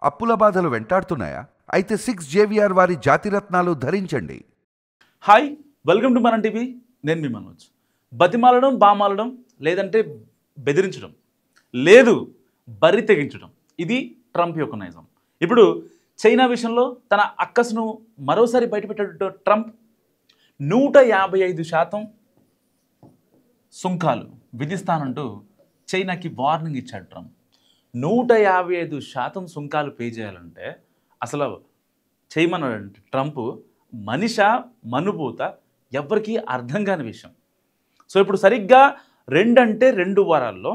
అప్పుల బాధలు వెంటాడుతున్నాయా? అయితే 6 JVR వారి జాతిరత్నాలు ధరించండి. హాయ్, వెల్కమ్ టు మన టీవీ. నేను మీ మనోజ్. బతిమాలడం, బామాలడం, లేదంటే బెదిరించడం, లేదు బరి తెగించడం, ఇది ట్రంప్ యొక్క నైజం. ఇప్పుడు చైనా విషయంలో తన అక్కసును మరోసారి బయటపెట్టాడు ట్రంప్. 155% సుంకాలు విధిస్తానంటూ చైనాకి వార్నింగ్ ఇచ్చాడు ట్రంప్. 155% సుంకాలు పే చేయాలంటే అసలు చేయమన్నాడంటే ట్రంప్ మనిషా మనుభూత ఎవరికి అర్థం కాని విషయం. సో ఇప్పుడు సరిగ్గా 2 వారాల్లో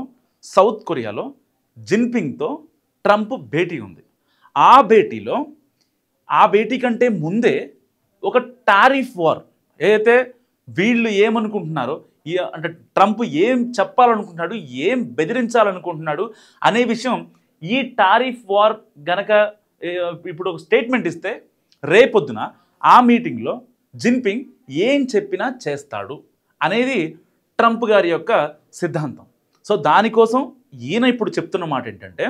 సౌత్ కొరియాలో జిన్పింగ్తో ట్రంప్ భేటీ ఉంది. ఆ భేటీ కంటే ముందే ఒక టారిఫ్ వార్, ఏదైతే వీళ్ళు ఏమనుకుంటున్నారో, అంటే ట్రంప్ ఏం చెప్పాలనుకుంటున్నాడు, ఏం బెదిరించాలనుకుంటున్నాడు అనే విషయం, ఈ టారిఫ్ వార్ గనక ఇప్పుడు ఒక స్టేట్మెంట్ ఇస్తే రేపొద్దున ఆ మీటింగ్లో జిన్పింగ్ ఏం చెప్పినా చేస్తాడు అనేది ట్రంప్ గారి యొక్క సిద్ధాంతం. సో దానికోసం ఈయన ఇప్పుడు చెప్తున్న మాట ఏంటంటే,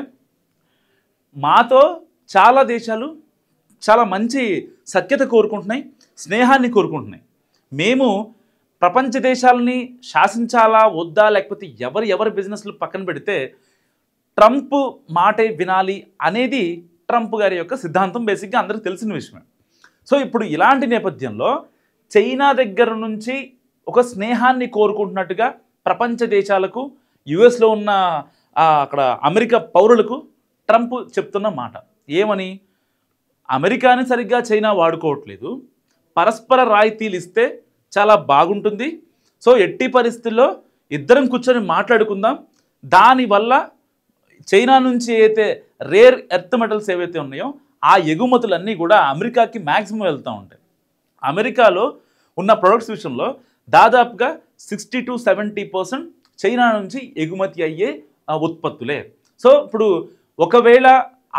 మాతో చాలా దేశాలు చాలా మంచి సఖ్యత కోరుకుంటున్నాయి, స్నేహాన్ని కోరుకుంటున్నాయి. మేము ప్రపంచ దేశాలని శాసించాలా వద్దా, లేకపోతే ఎవరి బిజినెస్లు పక్కన పెడితే ట్రంప్ మాటే వినాలి అనేది ట్రంప్ గారి యొక్క సిద్ధాంతం. బేసిక్గా అందరికీ తెలిసిన విషయమే. సో ఇప్పుడు ఇలాంటి నేపథ్యంలో చైనా దగ్గర నుంచి ఒక స్నేహాన్ని కోరుకుంటున్నట్టుగా ప్రపంచ దేశాలకు, యుఎస్లో ఉన్న అక్కడ అమెరికా పౌరులకు ట్రంప్ చెప్తున్న మాట ఏమని, అమెరికాని సరిగ్గా చైనా వాడుకోవట్లేదు, పరస్పర రాయితీలు ఇస్తే చాలా బాగుంటుంది. సో ఎట్టి పరిస్థితుల్లో ఇద్దరం కూర్చొని మాట్లాడుకుందాం, దానివల్ల చైనా నుంచి అయితే రేర్ ఎర్త్ మెటల్స్ ఏవైతే ఉన్నాయో ఆ ఎగుమతులన్నీ కూడా అమెరికాకి మ్యాక్సిమం వెళ్తూ ఉంటాయి. అమెరికాలో ఉన్న ప్రొడక్ట్స్ విషయంలో దాదాపుగా 60 to 70% చైనా నుంచి ఎగుమతి అయ్యే ఉత్పత్తులే. సో ఇప్పుడు ఒకవేళ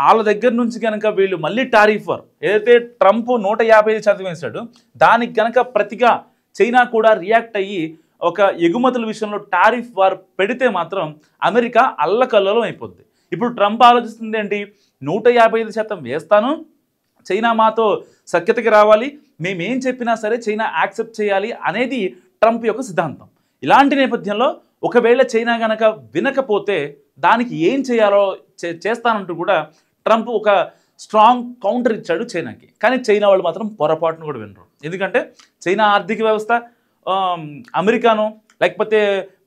వాళ్ళ దగ్గర నుంచి కనుక వీళ్ళు మళ్ళీ టారిఫ్ వార్, ఏదైతే ట్రంప్ 155% వేశాడు, దానికి కనుక ప్రతిగా చైనా కూడా రియాక్ట్ అయ్యి ఒక ఎగుమతుల విషయంలో టారిఫ్ వార్ పెడితే మాత్రం అమెరికా అల్లకల్లోలం అయిపోద్ది. ఇప్పుడు ట్రంప్ ఆలోచిస్తుంది ఏంటి, 155% వేస్తాను, చైనా మాతో సఖ్యతకి రావాలి, మేమేం చెప్పినా సరే చైనా యాక్సెప్ట్ చేయాలి అనేది ట్రంప్ యొక్క సిద్ధాంతం. ఇలాంటి నేపథ్యంలో ఒకవేళ చైనా కనుక వినకపోతే దానికి ఏం చేయాలో చేస్తానంటూ కూడా ట్రంప్ ఒక స్ట్రాంగ్ కౌంటర్ ఇచ్చాడు చైనాకి. కానీ చైనా వాళ్ళు మాత్రం పొరపాటును కూడా వినరు. ఎందుకంటే చైనా ఆర్థిక వ్యవస్థ అమెరికానో లేకపోతే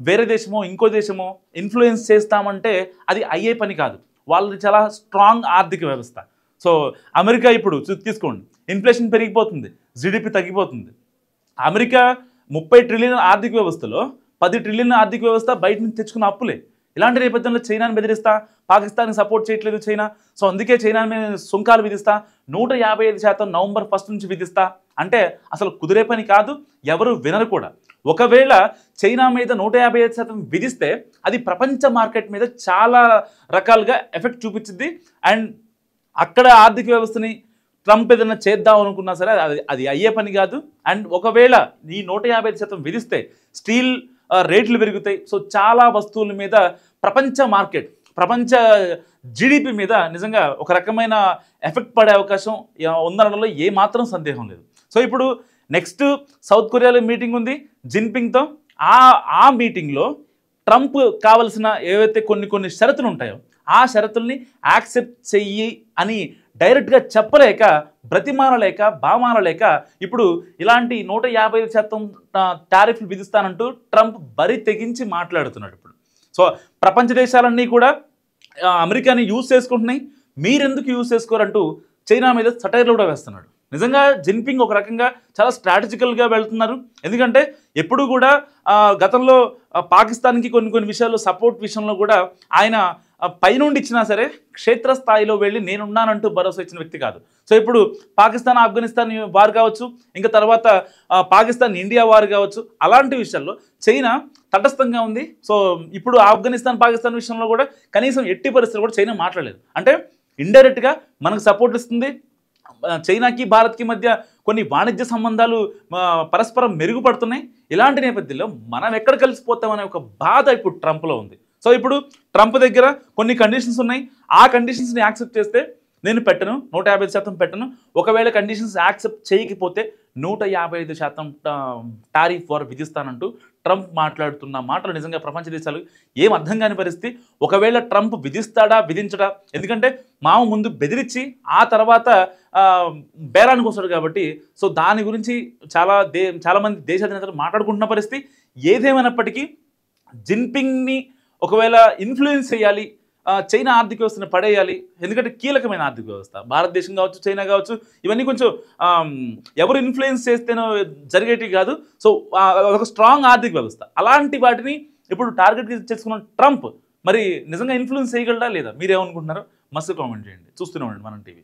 వేరే దేశమో ఇంకో దేశమో ఇన్ఫ్లుయెన్స్ చేస్తామంటే అది అయ్యే పని కాదు. వాళ్ళది చాలా స్ట్రాంగ్ ఆర్థిక వ్యవస్థ. సో అమెరికా ఇప్పుడు తీసుకోండి, ఇన్ఫ్లేషన్ పెరిగిపోతుంది, జీడిపి తగ్గిపోతుంది. అమెరికా 30 ట్రిలియన్ ఆర్థిక వ్యవస్థలో 10 ట్రిలియన్ ఆర్థిక వ్యవస్థ బయట నుంచి తెచ్చుకున్న అప్పులే. ఇలాంటి నేపథ్యంలో చైనాని బెదిరిస్తా, పాకిస్తాన్కి సపోర్ట్ చేయట్లేదు చైనా, సో అందుకే చైనా మీద సుంకాలు విధిస్తా, 155% నవంబర్ 1 నుంచి విధిస్తా అంటే అసలు కుదిరే పని కాదు, ఎవరు వినరు కూడా. ఒకవేళ చైనా మీద 155% విధిస్తే అది ప్రపంచ మార్కెట్ మీద చాలా రకాలుగా ఎఫెక్ట్ చూపించింది. అండ్ అక్కడ ఆర్థిక వ్యవస్థని ట్రంప్ ఏదైనా చేద్దాం అనుకున్నా సరే అది అయ్యే పని కాదు. అండ్ ఒకవేళ ఈ 155% విధిస్తే స్టీల్ రేట్లు పెరుగుతాయి. సో చాలా వస్తువుల మీద ప్రపంచ జీడిపి మీద నిజంగా ఒక రకమైన ఎఫెక్ట్ పడే అవకాశం ఉందనడంలో ఏమాత్రం సందేహం లేదు. సో ఇప్పుడు నెక్స్ట్ సౌత్ కొరియాలో మీటింగ్ ఉంది జిన్పింగ్తో. ఆ మీటింగ్లో ట్రంప్ కావలసిన ఏవైతే కొన్ని షరతులు ఉంటాయో ఆ షరతుల్ని యాక్సెప్ట్ చెయ్యి అని డైరెక్ట్గా చెప్పలేక, బ్రతిమాలలేక, బామాలలేక ఇప్పుడు ఇలాంటి 155% టారిఫ్లు విధిస్తానంటూ ట్రంప్ బరి తెగించి మాట్లాడుతున్నాడు ఇప్పుడు. సో ప్రపంచ దేశాలన్నీ కూడా అమెరికాని యూజ్ చేసుకుంటున్నాయి, మీరెందుకు యూజ్ చేసుకోరంటూ చైనా మీద సటైర్లు కూడా వేస్తున్నాడు. నిజంగా జిన్పింగ్ ఒక రకంగా చాలా స్ట్రాటజికల్గా వెళ్తున్నారు. ఎందుకంటే ఎప్పుడు కూడా గతంలో పాకిస్తాన్కి కొన్ని విషయాల్లో సపోర్ట్ విషయంలో కూడా ఆయన పైనుండి ఇచ్చినా సరే క్షేత్రస్థాయిలో వెళ్ళి నేనున్నానంటూ భరోసా ఇచ్చిన వ్యక్తి కాదు. సో ఇప్పుడు పాకిస్తాన్ ఆఫ్ఘనిస్తాన్ వార్ కావచ్చు, ఇంకా తర్వాత పాకిస్తాన్ ఇండియా వార్ కావచ్చు, అలాంటి విషయాల్లో చైనా తటస్థంగా ఉంది. సో ఇప్పుడు ఆఫ్ఘనిస్తాన్ పాకిస్తాన్ విషయంలో కూడా కనీసం ఎట్టి పరిస్థితులు కూడా చైనా మాట్లాడలేదు. అంటే ఇండైరెక్ట్గా మనకు సపోర్ట్ ఇస్తుంది. చైనాకి భారత్కి మధ్య కొన్ని వాణిజ్య సంబంధాలు పరస్పరం మెరుగుపడుతున్నాయి. ఇలాంటి నేపథ్యంలో మనం ఎక్కడ కలిసిపోతామనే ఒక బాధ ఇప్పుడు ట్రంప్లో ఉంది. సో ఇప్పుడు ట్రంప్ దగ్గర కొన్ని కండిషన్స్ ఉన్నాయి. ఆ కండిషన్స్ని యాక్సెప్ట్ చేస్తే నేను పెట్టను, 155% పెట్టను, ఒకవేళ కండిషన్స్ యాక్సెప్ట్ చేయకపోతే 155% టారిఫ్ వారు విధిస్తానంటూ ట్రంప్ మాట్లాడుతున్న మాటలు నిజంగా ప్రపంచ దేశాలు ఏం అర్థం కాని పరిస్థితి. ఒకవేళ ట్రంప్ విధిస్తాడా విధించడా, ఎందుకంటే మామ ముందు బెదిరించి ఆ తర్వాత బేరానికి వస్తాడు కాబట్టి, సో దాని గురించి చాలామంది దేశాధినేతలు మాట్లాడుకుంటున్న పరిస్థితి. ఏదేమైనప్పటికీ జిన్పింగ్ని ఒకవేళ ఇన్ఫ్లుయెన్స్ చేయాలి, చైనా ఆర్థిక వ్యవస్థను పడేయాలి, ఎందుకంటే కీలకమైన ఆర్థిక వ్యవస్థ భారతదేశం కావచ్చు, చైనా కావచ్చు, ఇవన్నీ కొంచెం ఎవరు ఇన్ఫ్లుయెన్స్ చేస్తేనో జరిగేటివి కాదు. సో ఒక స్ట్రాంగ్ ఆర్థిక వ్యవస్థ, అలాంటి వాటిని ఇప్పుడు టార్గెట్ చేసుకున్న ట్రంప్ మరి నిజంగా ఇన్ఫ్లుయెన్స్ చేయగలడా లేదా? మీరేమనుకుంటున్నారో మస్తు కామెంట్ చేయండి. చూస్తూనే ఉండండి మనం టీవీ.